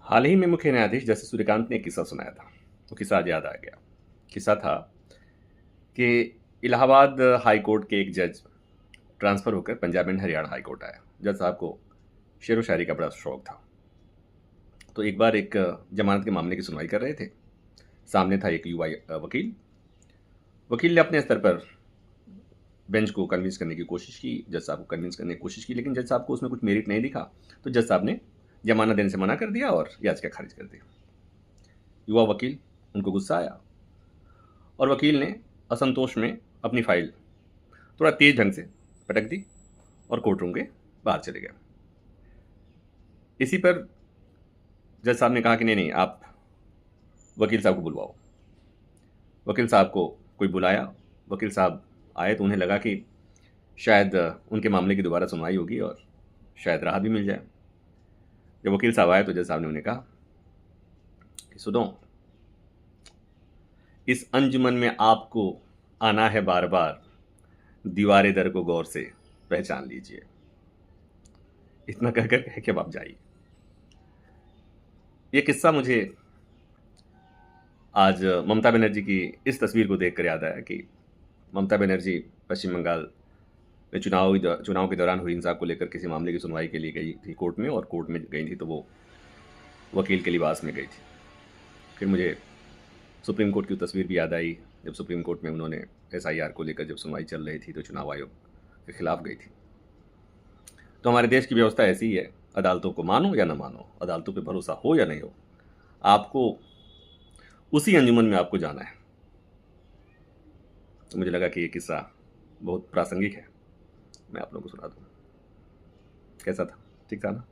हाल ही में मुख्य न्यायाधीश जस्टिस सूर्यकांत ने एक किस्सा सुनाया था। वो किस्सा आज याद आ गया। किस्सा था कि इलाहाबाद हाई कोर्ट के एक जज ट्रांसफ़र होकर Punjab and Haryana high court आया। जज साहब को शेर व शायरी का बड़ा शौक था। तो एक बार एक जमानत के मामले की सुनवाई कर रहे थे। सामने था एक युवा वकील। वकील ने अपने स्तर पर बेंच को कन्विंस करने की कोशिश की, जज साहब को कन्विंस करने की कोशिश की, लेकिन जज साहब को उसमें कुछ मेरिट नहीं दिखा। तो जज साहब ने जमानत देने से मना कर दिया और याचिका खारिज कर दी। युवा वकील, उनको गुस्सा आया और वकील ने असंतोष में अपनी फाइल थोड़ा तेज ढंग से पटक दी और कोर्ट रूम के बाहर चले गए। इसी पर जज साहब ने कहा कि नहीं नहीं, आप वकील साहब को बुलवाओ। वकील साहब को कोई बुलाया। वकील साहब आए तो उन्हें लगा कि शायद उनके मामले की दोबारा सुनवाई होगी और शायद राहत भी मिल जाए। जब वकील साहब आए तो जज साहब ने उन्हें कहा कि सुनो, इस अंजुमन में आपको आना है बार बार, दीवारे दर को गौर से पहचान लीजिए। इतना कहकर कह के अब आप जाइए। ये किस्सा मुझे आज ममता बनर्जी की इस तस्वीर को देखकर याद आया कि ममता बनर्जी पश्चिम बंगाल में चुनाव के दौरान हुई हिंसा को लेकर किसी मामले की सुनवाई के लिए गई थी कोर्ट में, और कोर्ट में गई थी तो वो वकील के लिबास में गई थी। फिर मुझे सुप्रीम कोर्ट की तस्वीर भी याद आई, जब सुप्रीम कोर्ट में उन्होंने एसआईआर को लेकर जब सुनवाई चल रही थी तो चुनाव आयोग के खिलाफ गई थी। तो हमारे देश की व्यवस्था ऐसी ही है, अदालतों को मानो या ना मानो, अदालतों पे भरोसा हो या नहीं हो, आपको उसी अंजुमन में आपको जाना है। तो मुझे लगा कि ये किस्सा बहुत प्रासंगिक है, मैं आप लोगों को सुना दूँ। कैसा था? ठीक था ना?